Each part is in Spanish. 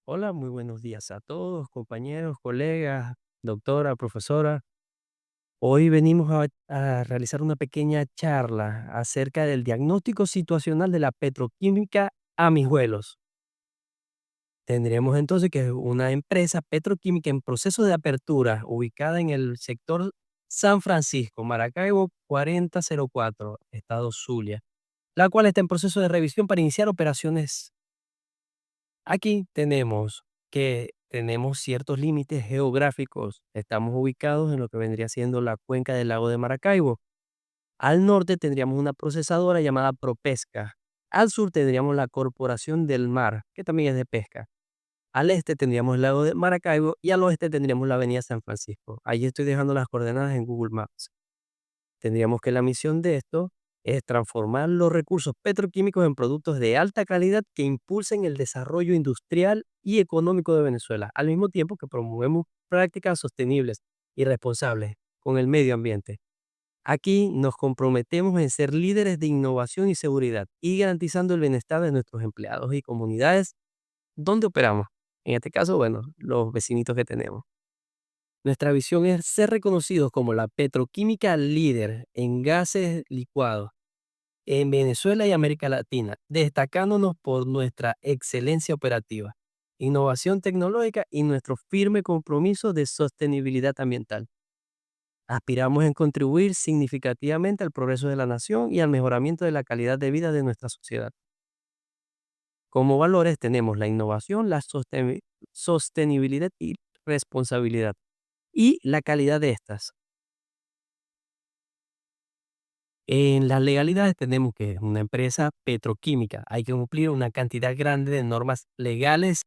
Hola, muy buenos días a todos, compañeros, colegas, doctora, profesora. Hoy venimos a realizar una pequeña charla acerca del diagnóstico situacional de la petroquímica Amijuelos. Tendremos entonces que una empresa petroquímica en proceso de apertura ubicada en el sector San Francisco, Maracaibo 4004, Estado Zulia, la cual está en proceso de revisión para iniciar operaciones. Aquí tenemos ciertos límites geográficos. Estamos ubicados en lo que vendría siendo la cuenca del lago de Maracaibo. Al norte tendríamos una procesadora llamada Propesca. Al sur tendríamos la Corporación del Mar, que también es de pesca. Al este tendríamos el lago de Maracaibo y al oeste tendríamos la avenida San Francisco. Allí estoy dejando las coordenadas en Google Maps. Tendríamos que la misión de esto es transformar los recursos petroquímicos en productos de alta calidad que impulsen el desarrollo industrial y económico de Venezuela, al mismo tiempo que promovemos prácticas sostenibles y responsables con el medio ambiente. Aquí nos comprometemos en ser líderes de innovación y seguridad y garantizando el bienestar de nuestros empleados y comunidades donde operamos. En este caso, bueno, los vecinitos que tenemos. Nuestra visión es ser reconocidos como la petroquímica líder en gases licuados en Venezuela y América Latina, destacándonos por nuestra excelencia operativa, innovación tecnológica y nuestro firme compromiso de sostenibilidad ambiental. Aspiramos en contribuir significativamente al progreso de la nación y al mejoramiento de la calidad de vida de nuestra sociedad. Como valores tenemos la innovación, la sostenibilidad y responsabilidad, y la calidad de estas. En las legalidades tenemos que una empresa petroquímica, hay que cumplir una cantidad grande de normas legales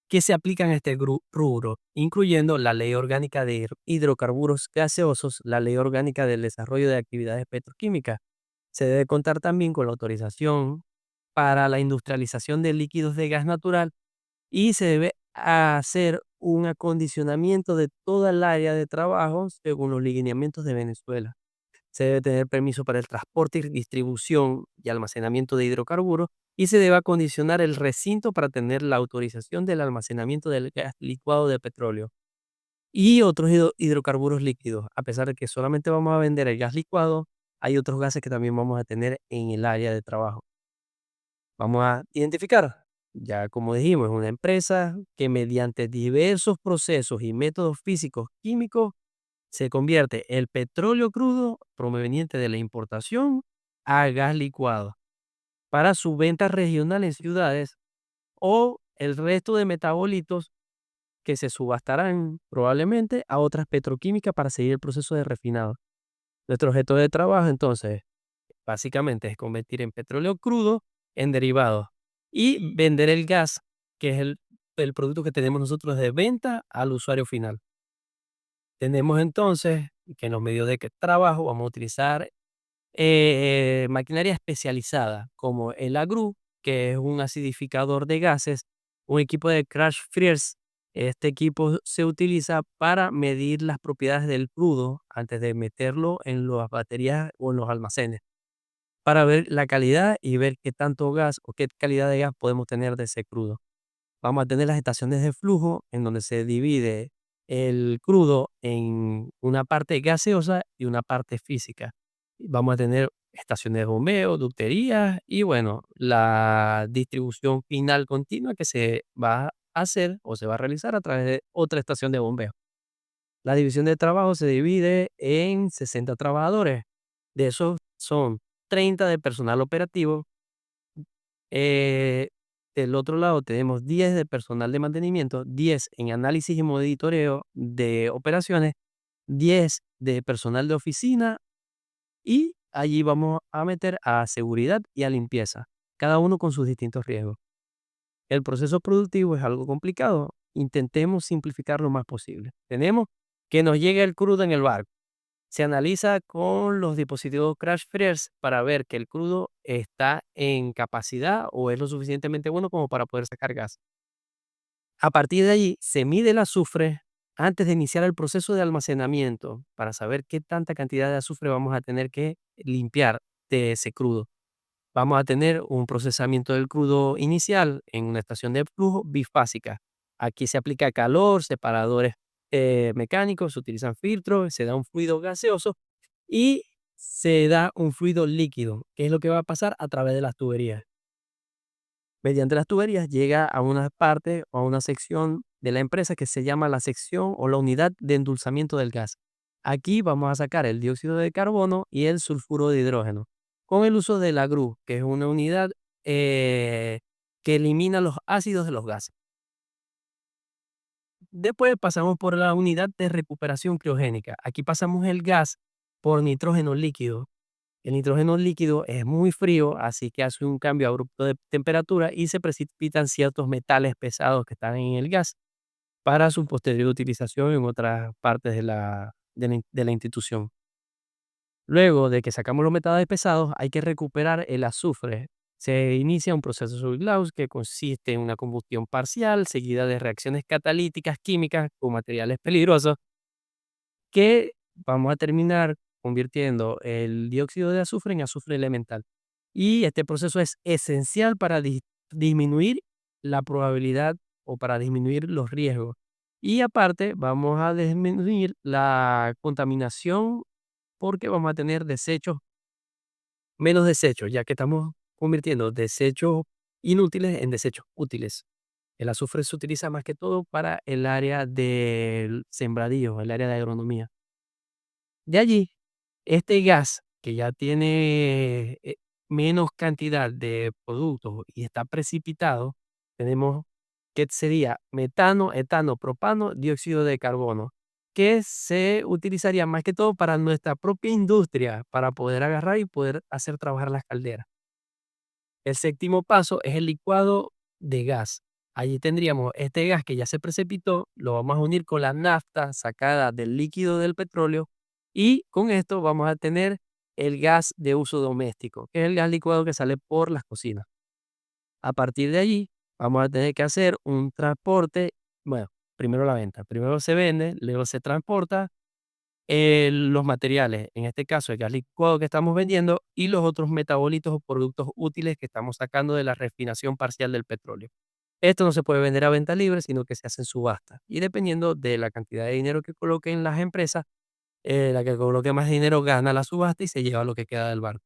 que se aplican a este rubro, incluyendo la Ley Orgánica de Hidrocarburos Gaseosos, la Ley Orgánica del Desarrollo de Actividades Petroquímicas. Se debe contar también con la autorización para la industrialización de líquidos de gas natural y se debe hacer un acondicionamiento de toda el área de trabajo según los lineamientos de Venezuela. Se debe tener permiso para el transporte y distribución y almacenamiento de hidrocarburos y se debe acondicionar el recinto para tener la autorización del almacenamiento del gas licuado de petróleo y otros hidrocarburos líquidos. A pesar de que solamente vamos a vender el gas licuado, hay otros gases que también vamos a tener en el área de trabajo. Vamos a identificar, ya como dijimos, es una empresa que mediante diversos procesos y métodos físicos químicos se convierte el petróleo crudo proveniente de la importación a gas licuado para su venta regional en ciudades o el resto de metabolitos que se subastarán probablemente a otras petroquímicas para seguir el proceso de refinado. Nuestro objeto de trabajo entonces básicamente es convertir en petróleo crudo en derivados y vender el gas, que es el producto que tenemos nosotros de venta al usuario final. Tenemos entonces que en los medios de trabajo vamos a utilizar maquinaria especializada como el AGRU, que es un acidificador de gases, un equipo de crash freeze. Este equipo se utiliza para medir las propiedades del crudo antes de meterlo en las baterías o en los almacenes, para ver la calidad y ver qué tanto gas o qué calidad de gas podemos tener de ese crudo. Vamos a tener las estaciones de flujo en donde se divide el crudo en una parte gaseosa y una parte física. Vamos a tener estaciones de bombeo, ducterías y bueno, la distribución final continua que se va a hacer o se va a realizar a través de otra estación de bombeo. La división de trabajo se divide en 60 trabajadores. De esos son 30 de personal operativo. Eh, del otro lado tenemos 10 de personal de mantenimiento, 10 en análisis y monitoreo de operaciones, 10 de personal de oficina y allí vamos a meter a seguridad y a limpieza, cada uno con sus distintos riesgos. El proceso productivo es algo complicado, intentemos simplificar lo más posible. Tenemos que nos llegue el crudo en el barco. Se analiza con los dispositivos Crash Freeze para ver que el crudo está en capacidad o es lo suficientemente bueno como para poder sacar gas. A partir de allí, se mide el azufre antes de iniciar el proceso de almacenamiento para saber qué tanta cantidad de azufre vamos a tener que limpiar de ese crudo. Vamos a tener un procesamiento del crudo inicial en una estación de flujo bifásica. Aquí se aplica calor, separadores mecánicos, se utilizan filtros, se da un fluido gaseoso y se da un fluido líquido, que es lo que va a pasar a través de las tuberías. Mediante las tuberías llega a una parte o a una sección de la empresa que se llama la sección o la unidad de endulzamiento del gas. Aquí vamos a sacar el dióxido de carbono y el sulfuro de hidrógeno con el uso de la GRU, que es una unidad eh, que elimina los ácidos de los gases. Después pasamos por la unidad de recuperación criogénica. Aquí pasamos el gas por nitrógeno líquido. El nitrógeno líquido es muy frío, así que hace un cambio abrupto de temperatura y se precipitan ciertos metales pesados que están en el gas para su posterior utilización en otras partes de la institución. Luego de que sacamos los metales pesados, hay que recuperar el azufre. Se inicia un proceso Soy-Klaus que consiste en una combustión parcial seguida de reacciones catalíticas químicas con materiales peligrosos que vamos a terminar convirtiendo el dióxido de azufre en azufre elemental. Y este proceso es esencial para disminuir la probabilidad o para disminuir los riesgos. Y aparte, vamos a disminuir la contaminación porque vamos a tener desechos, menos desechos, ya que estamos convirtiendo desechos inútiles en desechos útiles. El azufre se utiliza más que todo para el área del sembradío, el área de agronomía. De allí, este gas que ya tiene menos cantidad de productos y está precipitado, tenemos que sería metano, etano, propano, dióxido de carbono, que se utilizaría más que todo para nuestra propia industria, para poder agarrar y poder hacer trabajar las calderas. El séptimo paso es el licuado de gas. Allí tendríamos este gas que ya se precipitó, lo vamos a unir con la nafta sacada del líquido del petróleo y con esto vamos a tener el gas de uso doméstico, que es el gas licuado que sale por las cocinas. A partir de allí vamos a tener que hacer un transporte, bueno, primero la venta, primero se vende, luego se transporta los materiales, en este caso el gas licuado que estamos vendiendo y los otros metabolitos o productos útiles que estamos sacando de la refinación parcial del petróleo. Esto no se puede vender a venta libre, sino que se hace en subasta. Y dependiendo de la cantidad de dinero que coloquen las empresas, la que coloque más dinero gana la subasta y se lleva lo que queda del barco.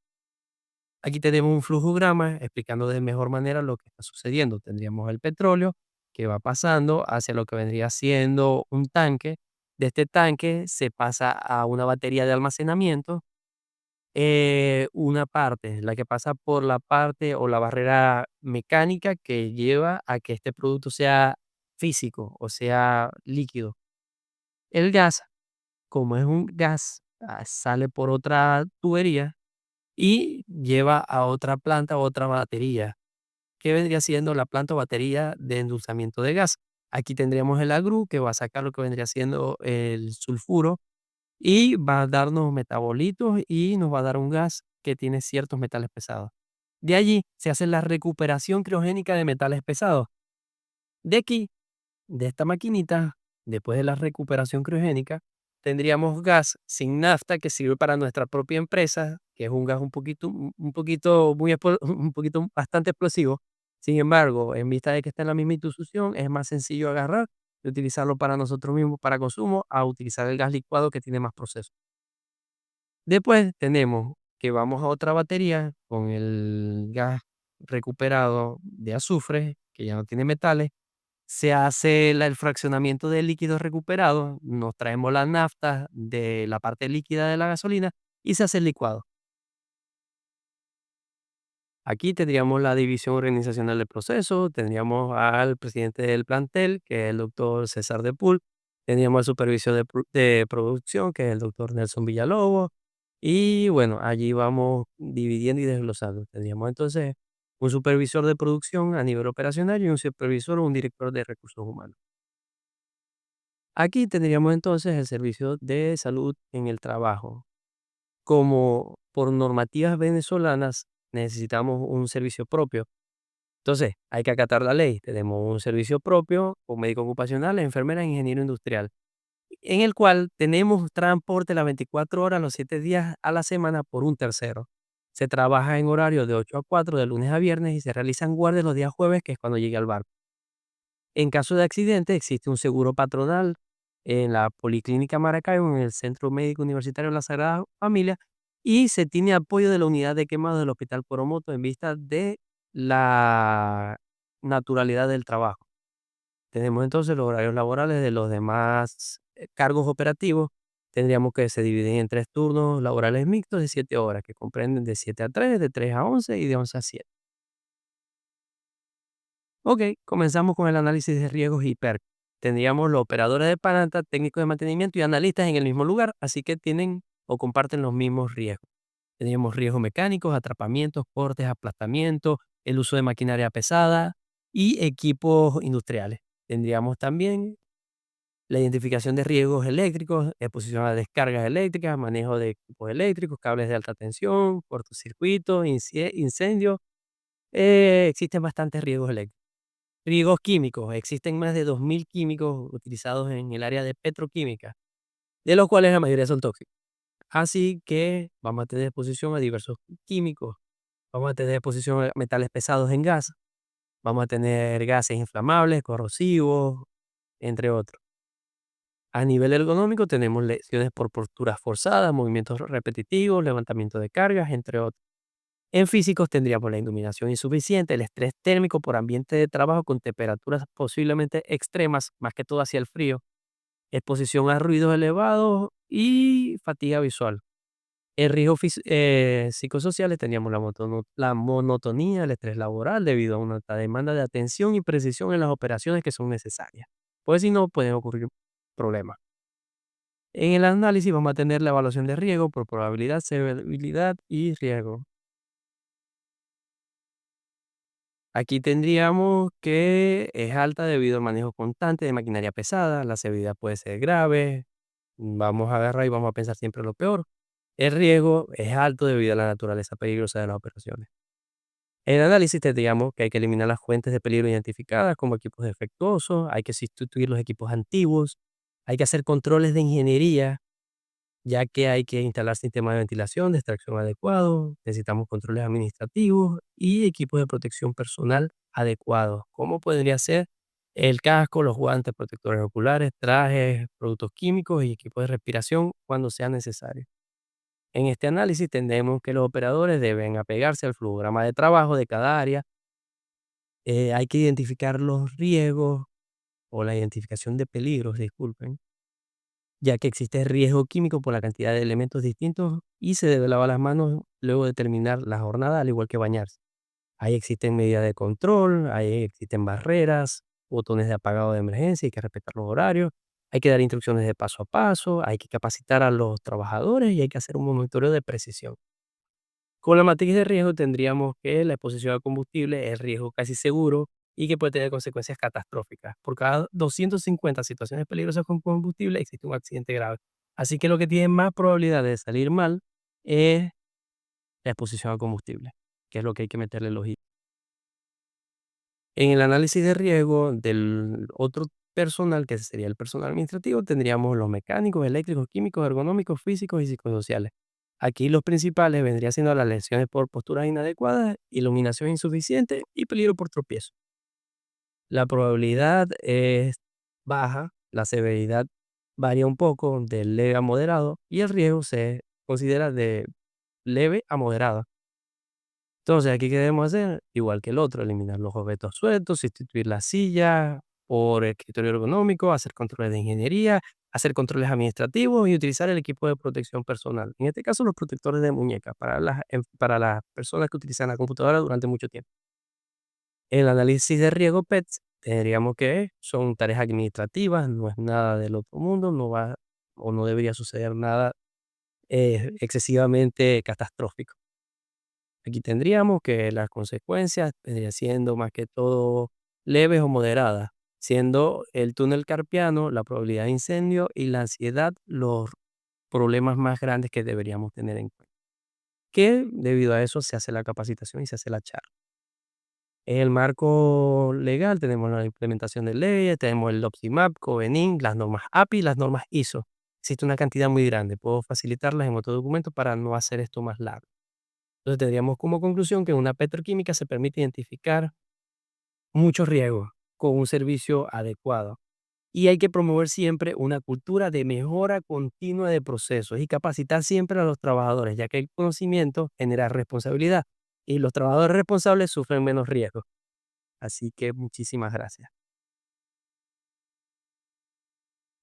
Aquí tenemos un flujograma explicando de mejor manera lo que está sucediendo. Tendríamos el petróleo que va pasando hacia lo que vendría siendo un tanque. De este tanque se pasa a una batería de almacenamiento. Una parte, la que pasa por la parte o la barrera mecánica que lleva a que este producto sea físico o sea líquido. El gas, como es un gas, sale por otra tubería y lleva a otra planta, otra batería, que vendría siendo la planta o batería de endulzamiento de gas. Aquí tendríamos el agru que va a sacar lo que vendría siendo el sulfuro y va a darnos metabolitos y nos va a dar un gas que tiene ciertos metales pesados. De allí se hace la recuperación criogénica de metales pesados. De aquí, de esta maquinita, después de la recuperación criogénica, tendríamos gas sin nafta que sirve para nuestra propia empresa, que es un gas un poquito, un poquito bastante explosivo. Sin embargo, en vista de que está en la misma institución, es más sencillo agarrar y utilizarlo para nosotros mismos para consumo a utilizar el gas licuado que tiene más proceso. Después tenemos que vamos a otra batería con el gas recuperado de azufre, que ya no tiene metales. Se hace el fraccionamiento de líquidos recuperados, nos traemos la nafta de la parte líquida de la gasolina y se hace el licuado. Aquí tendríamos la división organizacional del proceso, tendríamos al presidente del plantel, que es el doctor César de Pool, tendríamos al supervisor de producción, que es el doctor Nelson Villalobos, y bueno, allí vamos dividiendo y desglosando. Tendríamos entonces un supervisor de producción a nivel operacional y un supervisor o un director de recursos humanos. Aquí tendríamos entonces el servicio de salud en el trabajo. Como por normativas venezolanas necesitamos un servicio propio. Entonces, hay que acatar la ley. Tenemos un servicio propio con médico ocupacional, enfermera, ingeniero industrial, en el cual tenemos transporte las 24 horas, los 7 días a la semana por un tercero. Se trabaja en horario de 8 a 4 de lunes a viernes y se realizan guardias los días jueves, que es cuando llegue al barco. En caso de accidente, existe un seguro patronal en la Policlínica Maracaibo, en el Centro Médico Universitario La Sagrada Familia, y se tiene apoyo de la unidad de quemados del Hospital Coromoto en vista de la naturalidad del trabajo. Tenemos entonces los horarios laborales de los demás cargos operativos. Tendríamos que se dividen en 3 turnos laborales mixtos de 7 horas, que comprenden de 7 a 3, de 3 a 11 y de 11 a 7. Ok, comenzamos con el análisis de riesgos y PERC. Tendríamos los operadores de planta, técnicos de mantenimiento y analistas en el mismo lugar, así que tienen o comparten los mismos riesgos. Tendríamos riesgos mecánicos, atrapamientos, cortes, aplastamientos, el uso de maquinaria pesada y equipos industriales. Tendríamos también la identificación de riesgos eléctricos, exposición a descargas eléctricas, manejo de equipos eléctricos, cables de alta tensión, cortocircuitos, incendios. Existen bastantes riesgos eléctricos. Riesgos químicos. Existen más de 2000 químicos utilizados en el área de petroquímica, de los cuales la mayoría son tóxicos. Así que vamos a tener exposición a diversos químicos, vamos a tener exposición a metales pesados en gas, vamos a tener gases inflamables, corrosivos, entre otros. A nivel ergonómico tenemos lesiones por posturas forzadas, movimientos repetitivos, levantamiento de cargas, entre otros. En físicos tendríamos la iluminación insuficiente, el estrés térmico por ambiente de trabajo con temperaturas posiblemente extremas, más que todo hacia el frío, exposición a ruidos elevados y fatiga visual. En riesgos psicosociales teníamos la monotonía, el estrés laboral debido a una alta demanda de atención y precisión en las operaciones que son necesarias. Pues si no, pueden ocurrir problemas. En el análisis vamos a tener la evaluación de riesgo por probabilidad, severidad y riesgo. Aquí tendríamos que es alta debido al manejo constante de maquinaria pesada, la severidad puede ser grave, vamos a agarrar y vamos a pensar siempre lo peor. El riesgo es alto debido a la naturaleza peligrosa de las operaciones. En el análisis tendríamos que hay que eliminar las fuentes de peligro identificadas como equipos defectuosos, hay que sustituir los equipos antiguos, hay que hacer controles de ingeniería ya que hay que instalar sistemas de ventilación, de extracción adecuados, necesitamos controles administrativos y equipos de protección personal adecuados, como podría ser el casco, los guantes, protectores oculares, trajes, productos químicos y equipos de respiración cuando sea necesario. En este análisis tendremos que los operadores deben apegarse al flujograma de trabajo de cada área, hay que identificar los riesgos o la identificación de peligros, disculpen, ya que existe riesgo químico por la cantidad de elementos distintos y se debe lavar las manos luego de terminar la jornada, al igual que bañarse. Ahí existen medidas de control, ahí existen barreras, botones de apagado de emergencia, hay que respetar los horarios, hay que dar instrucciones de paso a paso, hay que capacitar a los trabajadores y hay que hacer un monitoreo de precisión. Con la matriz de riesgo tendríamos que la exposición al combustible es riesgo casi seguro y que puede tener consecuencias catastróficas. Por cada 250 situaciones peligrosas con combustible existe un accidente grave. Así que lo que tiene más probabilidad de salir mal es la exposición al combustible, que es lo que hay que meterle el ojito. En el análisis de riesgo del otro personal, que sería el personal administrativo, tendríamos los mecánicos, eléctricos, químicos, ergonómicos, físicos y psicosociales. Aquí los principales vendrían siendo las lesiones por posturas inadecuadas, iluminación insuficiente y peligro por tropiezo. La probabilidad es baja, la severidad varía un poco de leve a moderado y el riesgo se considera de leve a moderado. Entonces, ¿aquí qué debemos hacer? Igual que el otro, eliminar los objetos sueltos, sustituir la silla por escritorio ergonómico, hacer controles de ingeniería, hacer controles administrativos y utilizar el equipo de protección personal. En este caso, los protectores de muñeca para las personas que utilizan la computadora durante mucho tiempo. El análisis de riesgo PETS tendríamos que son tareas administrativas, no es nada del otro mundo, no va o no debería suceder nada excesivamente catastrófico. Aquí tendríamos que las consecuencias vendrían siendo más que todo leves o moderadas, siendo el túnel carpiano, la probabilidad de incendio y la ansiedad los problemas más grandes que deberíamos tener en cuenta. Que debido a eso se hace la capacitación y se hace la charla. En el marco legal tenemos la implementación de leyes, tenemos el OPSIMAP, COVENIN, las normas API y las normas ISO. Existe una cantidad muy grande, puedo facilitarlas en otro documento para no hacer esto más largo. Entonces tendríamos como conclusión que en una petroquímica se permite identificar muchos riesgos. con un servicio adecuado. Y hay que promover siempre una cultura de mejora continua de procesos y capacitar siempre a los trabajadores, ya que el conocimiento genera responsabilidad y los trabajadores responsables sufren menos riesgo. Así que muchísimas gracias.